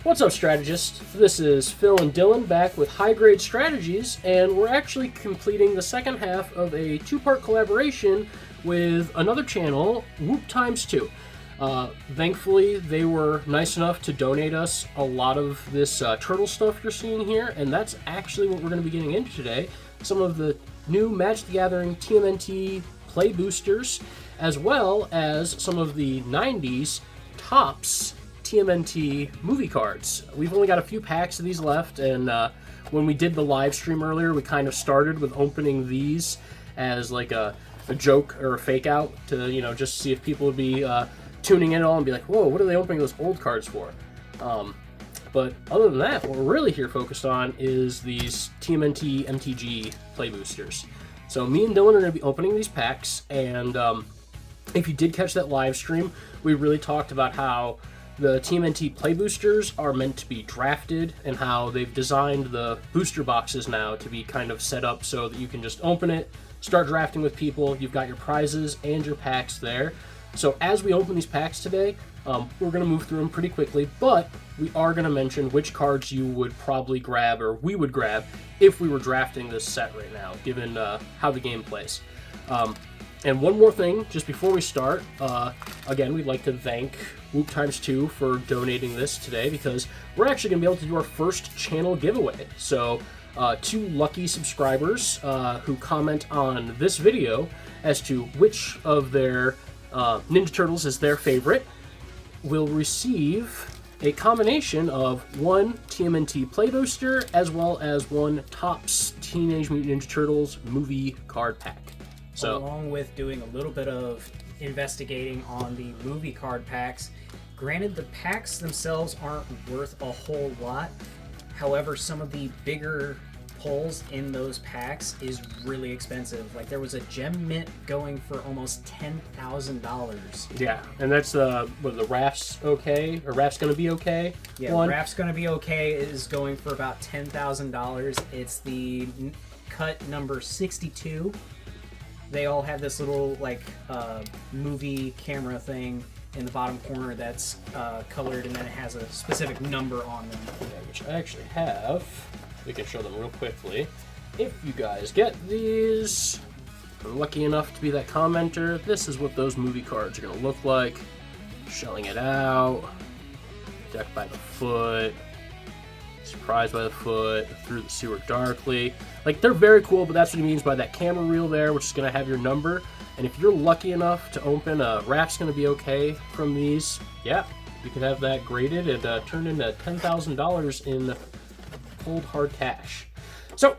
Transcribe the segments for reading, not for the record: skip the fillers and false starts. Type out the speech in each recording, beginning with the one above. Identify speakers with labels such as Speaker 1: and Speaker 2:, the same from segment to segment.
Speaker 1: What's up, strategists? This is Phil and Dylan back with High Grade Strategies, and we're actually completing the second half of a two-part collaboration with another channel, Whoop Times 2. Thankfully, they were nice enough to donate us a lot of this turtle stuff you're seeing here, and that's actually what we're going to be getting into today. Some of the new Magic the Gathering TMNT play boosters, as well as some of the 90s Topps TMNT movie cards. We've only got a few packs of these left, and when we did the live stream earlier, we kind of started with opening these as like a joke or a fake out to, you know, just see if people would be tuning in at all and be like, whoa, what are they opening those old cards for? But other than that, what we're really here focused on is these TMNT MTG play boosters. So me and Dylan are going to be opening these packs, and if you did catch that live stream, we really talked about how the TMNT play boosters are meant to be drafted and how they've designed the booster boxes now to be kind of set up so that you can just open it, start drafting with people, you've got your prizes and your packs there. So as we open these packs today, we're going to move through them pretty quickly, but we are going to mention which cards you would probably grab, or we would grab, if we were drafting this set right now, given how the game plays. And one more thing, just before we start, again, we'd like to thank Whoop Times 2 for donating this today, because we're actually going to be able to do our first channel giveaway. So, 2 lucky subscribers who comment on this video as to which of their Ninja Turtles is their favorite will receive a combination of 1 TMNT play booster as well as 1 Topps Teenage Mutant Ninja Turtles movie card pack. So,
Speaker 2: along with doing a little bit of investigating on the movie card packs. Granted, the packs themselves aren't worth a whole lot. However, some of the bigger pulls in those packs is really expensive. Like, there was a gem mint going for almost $10,000.
Speaker 1: Yeah, and that's the Raph's okay, or Raph's gonna be okay.
Speaker 2: Yeah,
Speaker 1: one.
Speaker 2: Raph's gonna be okay is going for about $10,000. It's the cut number 62. They all have this little, like, movie camera thing in the bottom corner that's colored, and then it has a specific number on them.
Speaker 1: Yeah, which I actually have. We can show them real quickly. If you guys get these, are lucky enough to be that commenter, this is what those movie cards are going to look like. Shelling it out. Deck by the foot. Surprised by the foot. Through the sewer darkly. Like, they're very cool, but that's what he means by that camera reel there, which is going to have your number. And if you're lucky enough to open a Raph's Gonna Be Okay from these, yeah, you can have that graded and turned into $10,000 in cold hard cash. So,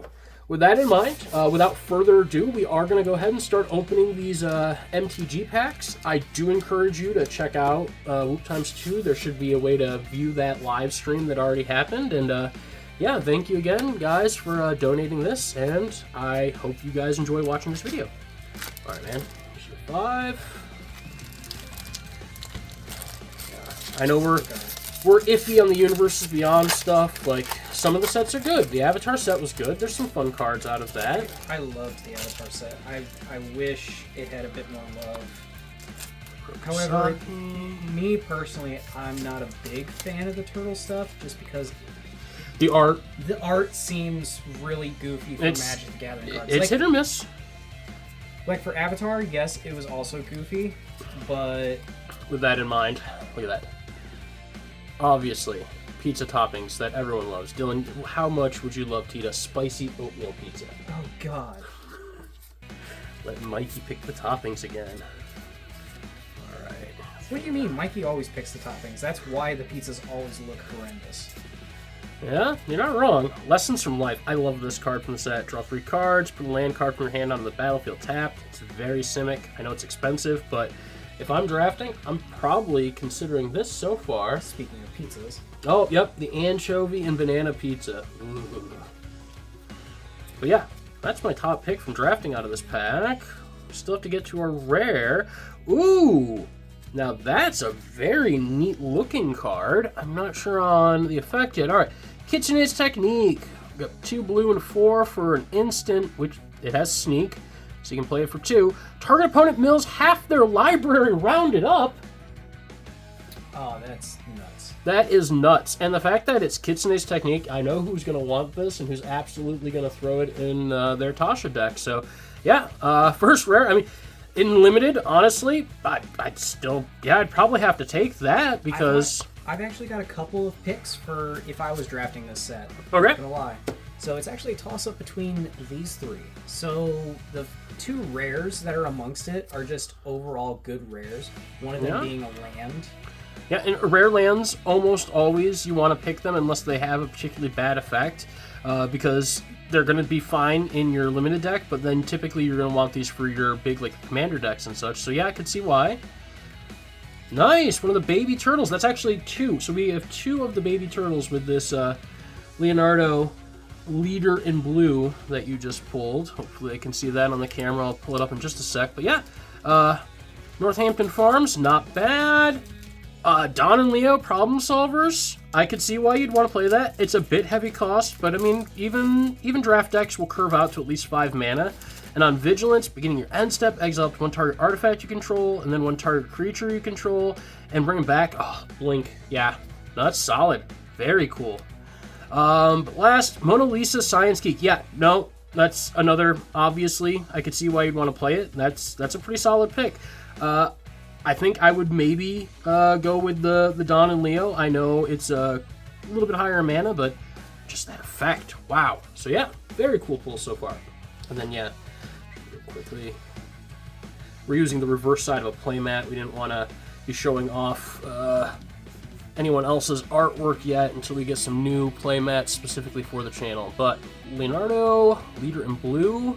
Speaker 1: with that in mind, without further ado, we are going to go ahead and start opening these MTG packs. I do encourage you to check out Whoop Times 2. There should be a way to view that live stream that already happened. And yeah, thank you again, guys, for donating this. And I hope you guys enjoy watching this video. All right, man. Here's your 5. Yeah, I know we're iffy on the Universes Beyond stuff. Like, some of the sets are good. The Avatar set was good. There's some fun cards out of that.
Speaker 2: I loved the Avatar set. I wish it had a bit more love. However, me personally, I'm not a big fan of the turtle stuff, just because
Speaker 1: the
Speaker 2: art seems really goofy for Magic the Gathering cards.
Speaker 1: It's hit or miss.
Speaker 2: Like, for Avatar, yes, it was also goofy, but
Speaker 1: with that in mind, look at that. Obviously, pizza toppings that everyone loves. Dylan, how much would you love to eat a spicy oatmeal pizza?
Speaker 2: Oh, God.
Speaker 1: Let Mikey pick the toppings again. All right.
Speaker 2: What do you mean? Mikey always picks the toppings. That's why the pizzas always look horrendous.
Speaker 1: Yeah, you're not wrong. Lessons from life. I love this card from the set. Draw 3 cards, put a land card from your hand onto the battlefield tapped. It's very Simic. I know it's expensive, but if I'm drafting, I'm probably considering this so far.
Speaker 2: Speaking of pizzas.
Speaker 1: Oh, yep, the anchovy and banana pizza. Ooh. But yeah, that's my top pick from drafting out of this pack. We still have to get to our rare. Ooh! Now that's a very neat looking card. I'm not sure on the effect yet. Alright, KitchenAid's Technique. We've got 2 blue and 4 for an instant, which it has sneak, so you can play it for 2. Target opponent mills half their library rounded up.
Speaker 2: Oh, that's nuts.
Speaker 1: That is nuts. And the fact that it's Kitsune's technique, I know who's going to want this and who's absolutely going to throw it in their Tasha deck. So, yeah, first rare. I mean, in limited, honestly, I'd probably have to take that because...
Speaker 2: I've actually got a couple of picks for if I was drafting this set.
Speaker 1: Okay.
Speaker 2: Not gonna lie. So it's actually a toss-up between these three. So the two rares that are amongst it are just overall good rares. One of them being a land.
Speaker 1: Yeah, and rare lands, almost always you want to pick them unless they have a particularly bad effect, because they're going to be fine in your limited deck, but then typically you're going to want these for your big like commander decks and such. So yeah, I could see why. Nice, one of the baby turtles. That's actually two. So we have two of the baby turtles with this Leonardo leader in blue that you just pulled. Hopefully they can see that on the camera. I'll pull it up in just a sec. But yeah, Northampton Farms, not bad. Don and Leo, problem solvers. I could see why you'd want to play that. It's a bit heavy cost, but I mean, even draft decks will curve out to at least 5 mana. And on Vigilance, beginning your end step, exile up to one target artifact you control, and then one target creature you control, and bring them back. Oh, Blink. Yeah, no, that's solid. Very cool. But last, Mona Lisa Science Geek. Yeah, no, that's another, obviously, I could see why you'd want to play it. That's a pretty solid pick. I think I would maybe go with the Dawn and Leo. I know it's a little bit higher in mana, but just that effect. Wow. So yeah, very cool pull so far. And then yeah, real quickly, we're using the reverse side of a playmat. We didn't want to be showing off anyone else's artwork yet until we get some new playmats specifically for the channel. But Leonardo, leader in blue,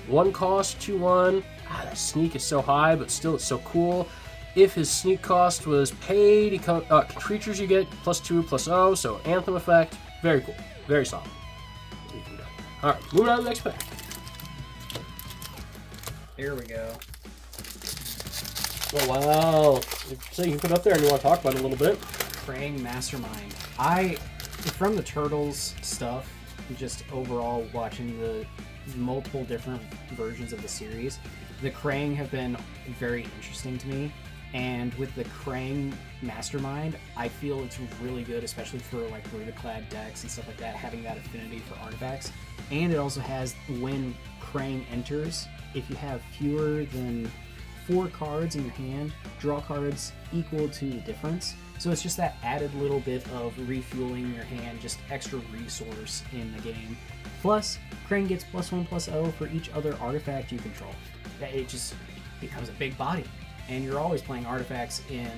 Speaker 1: 1 cost, 2/1. That sneak is so high, but still it's so cool. If his sneak cost was paid, creatures you get +2/+0, so Anthem effect. Very cool. Very solid. Alright, moving on to the next pack.
Speaker 2: Here we go.
Speaker 1: Oh, wow. So you can put it up there and you want to talk about it a little bit.
Speaker 2: Krang Mastermind. From the Turtles stuff, just overall watching the multiple different versions of the series, the Krang have been very interesting to me. And with the Krang Mastermind, I feel it's really good, especially for like Rotoclad decks and stuff like that, having that affinity for artifacts. And it also has, when Krang enters, if you have fewer than 4 cards in your hand, draw cards equal to the difference. So it's just that added little bit of refueling your hand, just extra resource in the game. Plus, Krang gets +1/+0 for each other artifact you control. It just becomes a big body. And you're always playing artifacts in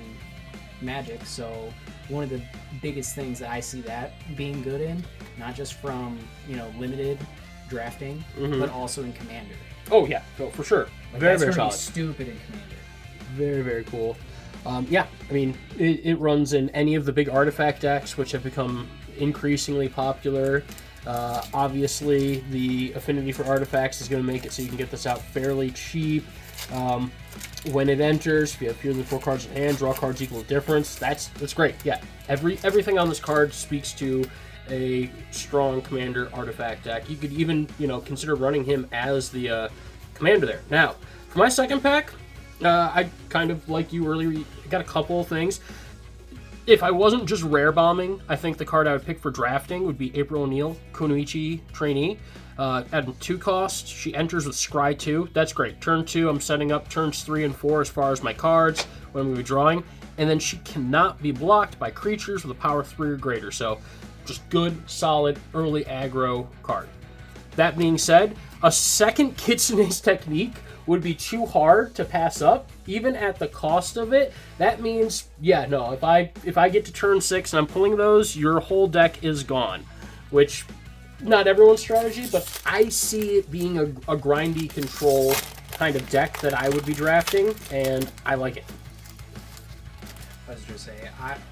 Speaker 2: Magic, so one of the biggest things that I see that being good in, not just from, limited drafting, but also in Commander.
Speaker 1: Oh yeah, no, for sure.
Speaker 2: Like,
Speaker 1: very,
Speaker 2: that's
Speaker 1: very
Speaker 2: gonna
Speaker 1: solid.
Speaker 2: be stupid in Commander.
Speaker 1: Very, very cool. Yeah, I mean, it runs in any of the big artifact decks, which have become increasingly popular. Obviously, the affinity for artifacts is going to make it so you can get this out fairly cheap. When it enters, if you have fewer than 4 cards in hand, draw cards equal to difference. That's great. Yeah, everything on this card speaks to a strong commander artifact deck. You could even consider running him as the commander there. Now, for my second pack, I kind of like you earlier. Got a couple of things. If I wasn't just rare bombing, I think the card I would pick for drafting would be April O'Neil, Kunoichi trainee. At 2 cost, she enters with Scry 2. That's great. Turn 2, I'm setting up turns 3 and 4 as far as my cards when we were drawing. And then she cannot be blocked by creatures with a power 3 or greater. So just good, solid, early aggro card. That being said, a second Kitsune's technique would be too hard to pass up, even at the cost of it. That means, yeah, no, if I get to turn 6 and I'm pulling those, your whole deck is gone. Which, not everyone's strategy, but I see it being a grindy control kind of deck that I would be drafting, and I like it.
Speaker 2: I was just say,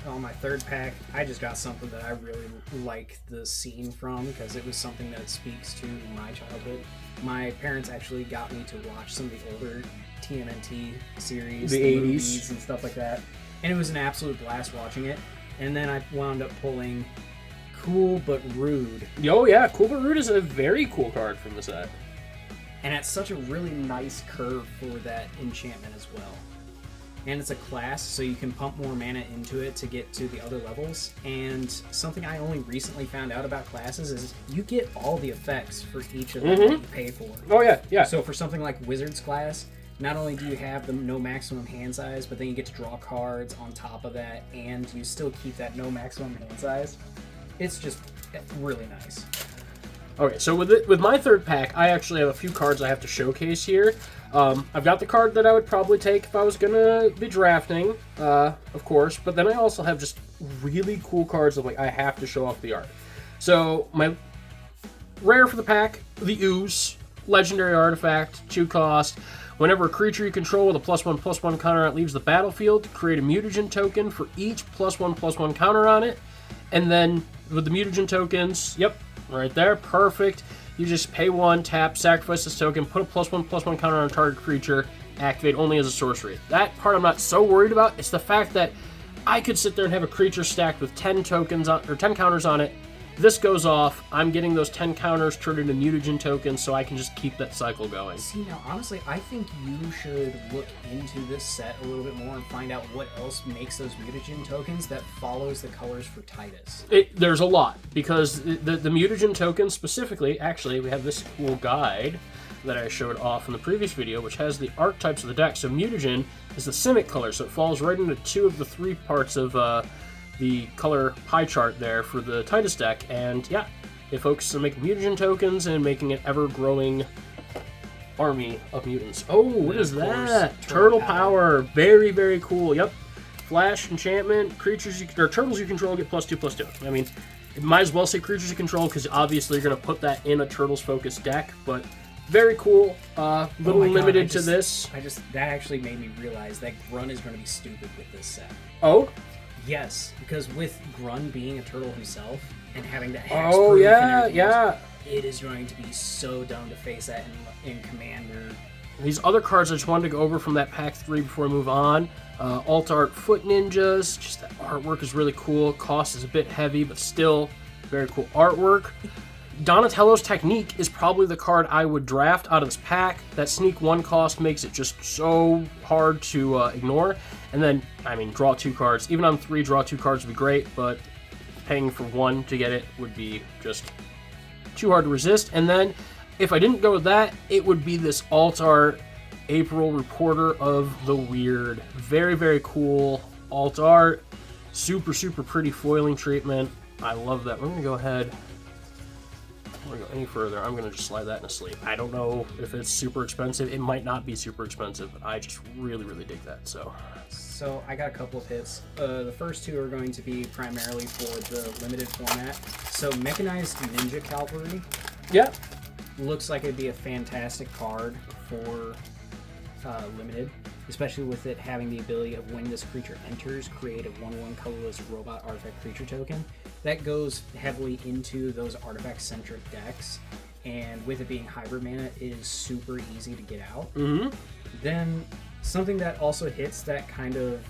Speaker 2: on my third pack, I just got something that I really like the scene from, because it was something that speaks to my childhood. My parents actually got me to watch some of the older TMNT series,
Speaker 1: the 80s
Speaker 2: movies and stuff like that, and it was an absolute blast watching it. And then I wound up pulling Cool But Rude.
Speaker 1: Oh yeah, Cool But Rude is a very cool card from the set.
Speaker 2: And it's such a really nice curve for that enchantment as well. and it's a class, so you can pump more mana into it to get to the other levels. And something I only recently found out about classes is you get all the effects for each of them that you pay for.
Speaker 1: Oh yeah, yeah.
Speaker 2: So for something like Wizard's class, not only do you have the no maximum hand size, but then you get to draw cards on top of that, and you still keep that no maximum hand size. It's just really nice.
Speaker 1: Okay, so with my third pack, I actually have a few cards I have to showcase here. I've got the card that I would probably take if I was going to be drafting, of course, but then I also have just really cool cards that I have to show off the art. So my rare for the pack, the Ooze, legendary artifact, 2 cost. Whenever a creature you control with a +1/+1 counter on it leaves the battlefield, create a mutagen token for each +1/+1 counter on it. And then with the mutagen tokens, yep, right there, perfect. You just pay 1, tap, sacrifice this token, put a +1/+1 counter on a target creature, activate only as a sorcery. That part I'm not so worried about. It's the fact that I could sit there and have a creature stacked with 10 tokens on, or 10 counters on it. This goes off, I'm getting those 10 counters turned into mutagen tokens so I can just keep that cycle going.
Speaker 2: See, now, honestly, I think you should look into this set a little bit more and find out what else makes those mutagen tokens that follows the colors for Titus.
Speaker 1: There's a lot, because the mutagen tokens specifically, actually, we have this cool guide that I showed off in the previous video, which has the archetypes of the deck. So mutagen is the Simic color, so it falls right into 2 of the 3 parts of the color pie chart there for the Titus deck, and yeah, it focuses on making mutagen tokens and making an ever-growing army of mutants. Oh, what is that? Turtle power. Very, very cool. Yep. Flash, enchantment, creatures or turtles you control get +2/+2. I mean, it might as well say creatures you control, because obviously you're going to put that in a turtles-focused deck, but very cool. Little limited to this.
Speaker 2: That actually made me realize that Grun is going to be stupid with this set.
Speaker 1: Oh?
Speaker 2: Yes, because with Grun being a turtle himself and having that
Speaker 1: hexproof
Speaker 2: it is going to be so dumb to face that in Commander.
Speaker 1: These other cards I just wanted to go over from that pack 3 before I move on. Alt Art Foot Ninjas, just that artwork is really cool. Cost is a bit heavy, but still very cool artwork. Donatello's Technique is probably the card I would draft out of this pack. That sneak 1 cost makes it just so hard to ignore. And then, I mean, draw 2 cards. Even on 3, draw 2 cards would be great, but paying for 1 to get it would be just too hard to resist. And then, if I didn't go with that, it would be this Alt Art April Reporter of the Weird. Very, very cool Alt Art. Super, super pretty foiling treatment. I love that. We're going to go ahead. Before we go any further, I'm going to just slide that in a sleeve. I don't know if it's super expensive. It might not be super expensive, but I just really, really dig that.
Speaker 2: So I got a couple of hits. The first 2 are going to be primarily for the limited format. So Mechanized Ninja Cavalry.
Speaker 1: Yeah.
Speaker 2: Looks like it'd be a fantastic card for limited, especially with it having the ability of when this creature enters, create a 1/1 colorless robot artifact creature token. That goes heavily into those artifact-centric decks, and with it being hybrid mana, it is super easy to get out.
Speaker 1: Mm-hmm.
Speaker 2: Then something that also hits that kind of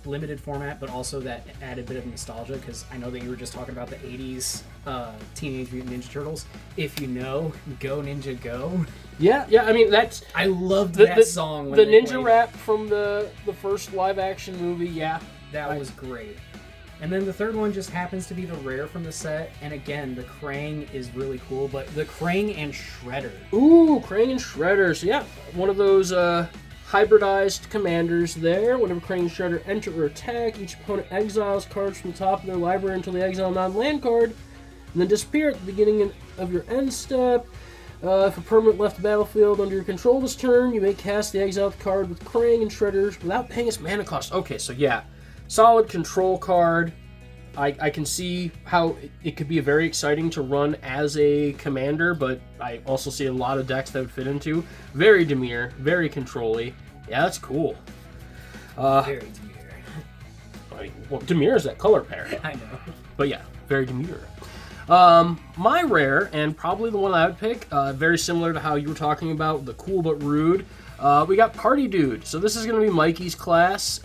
Speaker 2: limited format, but also that added bit of nostalgia, because I know that you were just talking about the 80s Teenage Mutant Ninja Turtles. If you know, Go Ninja Go.
Speaker 1: Yeah, I mean, that's...
Speaker 2: I loved that song when
Speaker 1: the ninja rap from the first live-action movie, yeah.
Speaker 2: That was great. And then the third one just happens to be the rare from the set, and again, the Krang is really cool, but the Krang and Shredder.
Speaker 1: Ooh, Krang and Shredder. So yeah, one of those hybridized commanders there. Whenever Krang and Shredder enter or attack, each opponent exiles cards from the top of their library until they exile a non-land card, and then disappear at the beginning of your end step. If a permanent left the battlefield under your control this turn, you may cast the exiled card with Krang and Shredders without paying its mana cost. Okay, so yeah, solid control card. I can see how it could be very exciting to run as a commander, but I also see a lot of decks that would fit into. Very demure, very control-y. Yeah, that's cool.
Speaker 2: Very demure.
Speaker 1: Well, demure is that color pair.
Speaker 2: I know.
Speaker 1: But yeah, very demure. My rare, and probably the one I would pick, very similar to how you were talking about the cool but rude, we got Party Dude. So this is going to be Mikey's class.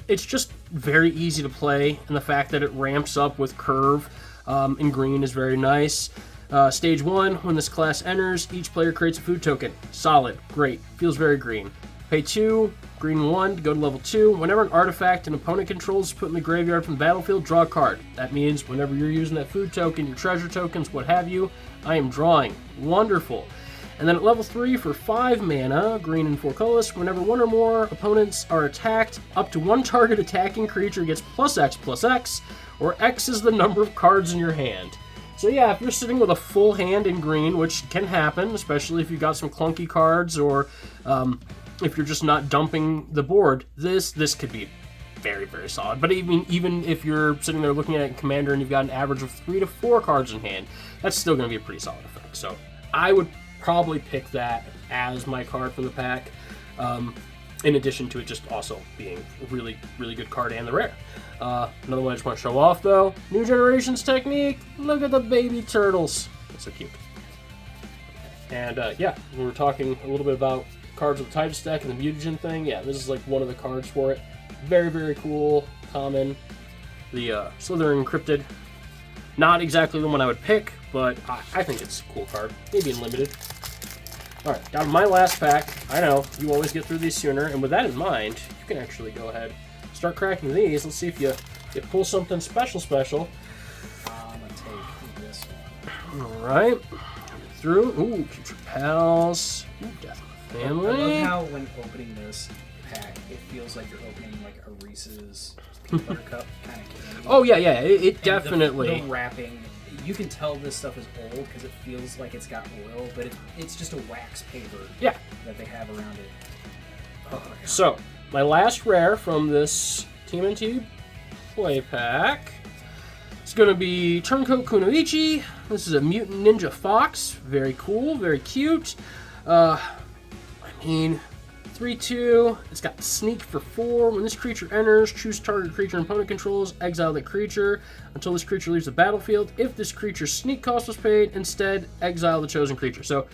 Speaker 1: It's just very easy to play, and the fact that it ramps up with Curve in green is very nice. Stage 1, when this class enters, each player creates a food token. Solid, great, feels very green. Pay 2, Green 1 to go to level 2. Whenever an artifact an opponent controls is put in the graveyard from the battlefield, draw a card. That means whenever you're using that food token, your treasure tokens, what have you, I am drawing. Wonderful. And then at level 3 for 5 mana, green and 4 colorless, whenever one or more opponents are attacked, up to one target attacking creature gets +X/+X, or X is the number of cards in your hand. So yeah, if you're sitting with a full hand in green, which can happen, especially if you've got some clunky cards, or if you're just not dumping the board, this could be very, very solid. But even if you're sitting there looking at Commander and you've got an average of 3 to 4 cards in hand, that's still going to be a pretty solid effect. So I would probably pick that as my card from the pack, in addition to it just also being a really, really good card and the rare. Another one I just want to show off, though. New Generations Technique. Look at the baby turtles. That's so cute. And yeah, we were talking a little bit about cards with the Titus deck and the mutagen thing. Yeah, this is like one of the cards for it. Very, very cool. Common. The Slytherin Encrypted. Not exactly the one I would pick, but I think it's a cool card. Maybe in limited. Alright, down to my last pack. I know, you always get through these sooner, and with that in mind, you can actually go ahead start cracking these. Let's see if you pull something special.
Speaker 2: I'm going to take this one.
Speaker 1: Alright. Through. Ooh, Future Pals. Ooh, Death of the Family.
Speaker 2: I love how when opening this pack, it feels like you're opening like a Reese's peanut butter cup kind of candy.
Speaker 1: Oh, yeah. It definitely.
Speaker 2: The wrapping, you can tell this stuff is old because it feels like it's got oil, but it's just a wax paper that they have around it. Oh,
Speaker 1: so, my last rare from this TMNT play pack is going to be Turncoat Kunoichi. This is a Mutant Ninja Fox. Very cool, very cute. 3/2. It's got Sneak for 4. When this creature enters, choose target creature and opponent controls, exile that creature until this creature leaves the battlefield. If this creature's sneak cost was paid, instead, exile the chosen creature. So,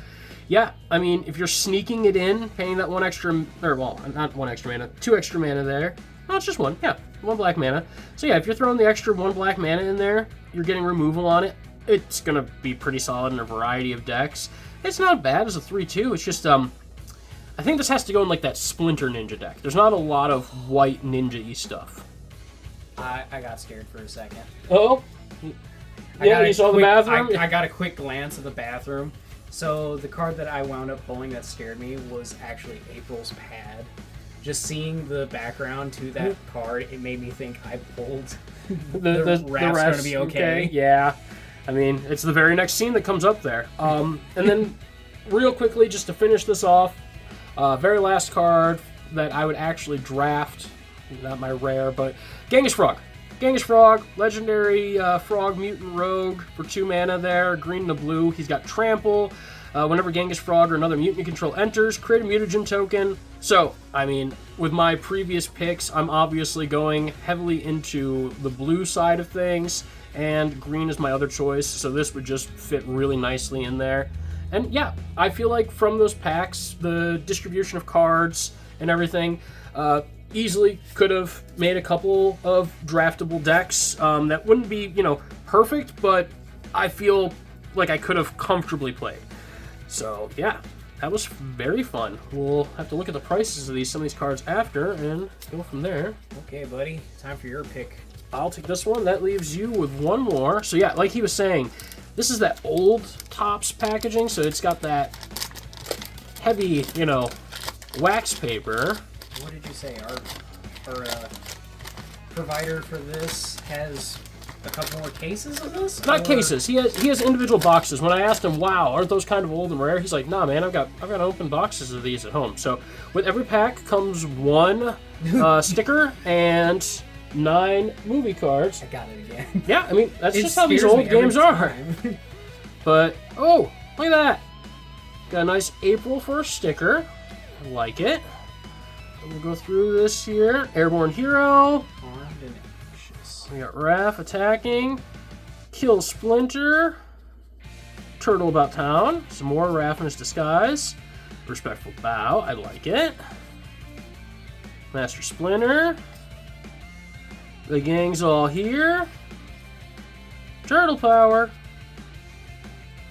Speaker 1: yeah, if you're sneaking it in, paying that 1 extra, or well, not 1 extra mana, 2 extra mana there. No, it's just 1. Yeah, 1 black mana. So yeah, if you're throwing the extra 1 black mana in there, you're getting removal on it. It's going to be pretty solid in a variety of decks. It's not bad as a 3/2. It's just, I think this has to go in like that Splinter Ninja deck. There's not a lot of white ninja-y stuff.
Speaker 2: I got scared for a second.
Speaker 1: Oh? Yeah, you saw the bathroom?
Speaker 2: I got a quick glance at the bathroom. So the card that I wound up pulling that scared me was actually April's Pad. Just seeing the background to that card, it made me think I pulled the rap's going to be okay.
Speaker 1: Yeah. It's the very next scene that comes up there. And then, real quickly, just to finish this off, very last card that I would actually draft, not my rare, but Genghis Frog. Genghis Frog, legendary frog mutant rogue for 2 mana there, green and a blue. He's got trample. Whenever Genghis Frog or another mutant you control enters, create a mutagen token. So, with my previous picks, I'm obviously going heavily into the blue side of things, and green is my other choice, so this would just fit really nicely in there. And yeah, I feel like from those packs, the distribution of cards and everything, easily could have made a couple of draftable decks that wouldn't be, perfect, but I feel like I could have comfortably played. So yeah, that was very fun. We'll have to look at the prices of some of these cards after and go from there.
Speaker 2: Okay, buddy, time for your pick.
Speaker 1: I'll take this one. That leaves you with one more. So yeah, like he was saying, this is that old Topps packaging, so it's got that heavy, wax paper.
Speaker 2: What did you say? Our provider for this has a couple more cases of this?
Speaker 1: Not cases. He has individual boxes. When I asked him, "Wow, aren't those kind of old and rare?" He's like, "Nah, man, I've got open boxes of these at home." So with every pack comes 1 sticker and 9 movie cards.
Speaker 2: I got it again.
Speaker 1: Yeah, that's just how these old games are. But oh, look at that! Got a nice April 1st sticker. I like it. We'll go through this here. Airborne Hero.
Speaker 2: Armed and Anxious.
Speaker 1: We got Raph attacking. Kill Splinter. Turtle About Town. Some more Raph in his disguise. Respectful Bow. I like it. Master Splinter. The gang's all here. Turtle Power.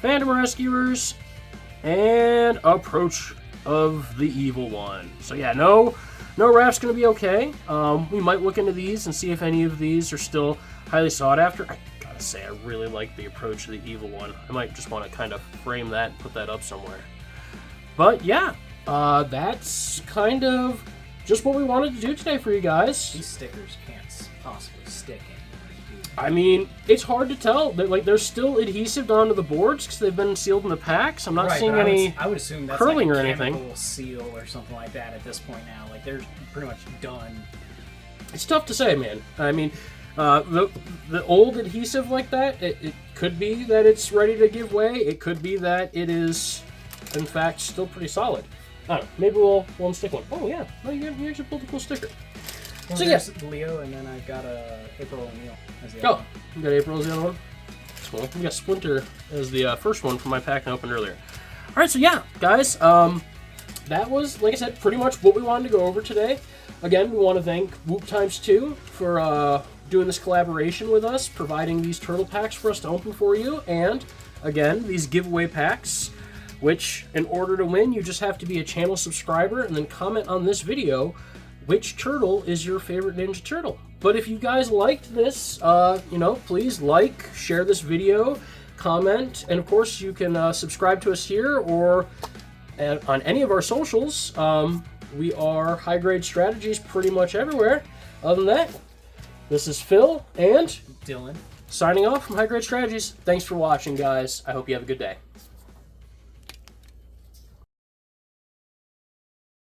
Speaker 1: Phantom Rescuers. And Approach of the Evil One. So yeah, no No Wrath's going to be okay. We might look into these and see if any of these are still highly sought after. I gotta say, I really like the approach to the evil one. I might just want to kind of frame that and put that up somewhere. But yeah, that's kind of just what we wanted to do today for you guys.
Speaker 2: These stickers can't possibly stick anymore.
Speaker 1: I mean, it's hard to tell. They're still adhesive onto the boards because they've been sealed in the packs. I'm not seeing any
Speaker 2: I would assume that's
Speaker 1: curling
Speaker 2: like a
Speaker 1: or anything.
Speaker 2: chemical seal or something like that at this point now. Like they're pretty much done.
Speaker 1: It's tough to say, man. I mean, the old adhesive like that, it could be that it's ready to give way. It could be that it is, in fact, still pretty solid. I don't know. Maybe we'll stick one. Oh yeah, no, you actually pulled a cool sticker.
Speaker 2: Well,
Speaker 1: So
Speaker 2: there's Leo, and then I've got April O'Neil as the other one.
Speaker 1: You got April as the other one? Cool. We got Splinter as the first one from my pack I opened earlier. Alright, so yeah, guys, that was, like I said, pretty much what we wanted to go over today. Again, we want to thank Whoop Times 2 for doing this collaboration with us, providing these turtle packs for us to open for you, and, again, these giveaway packs, which, in order to win, you just have to be a channel subscriber and then comment on this video which turtle is your favorite Ninja Turtle. But if you guys liked this, please like, share this video, comment, and of course you can subscribe to us here or on any of our socials. We are High Grade Strategies pretty much everywhere. Other than that, this is Phil and
Speaker 2: Dylan.
Speaker 1: Signing off from High Grade Strategies. Thanks for watching, guys. I hope you have a good day.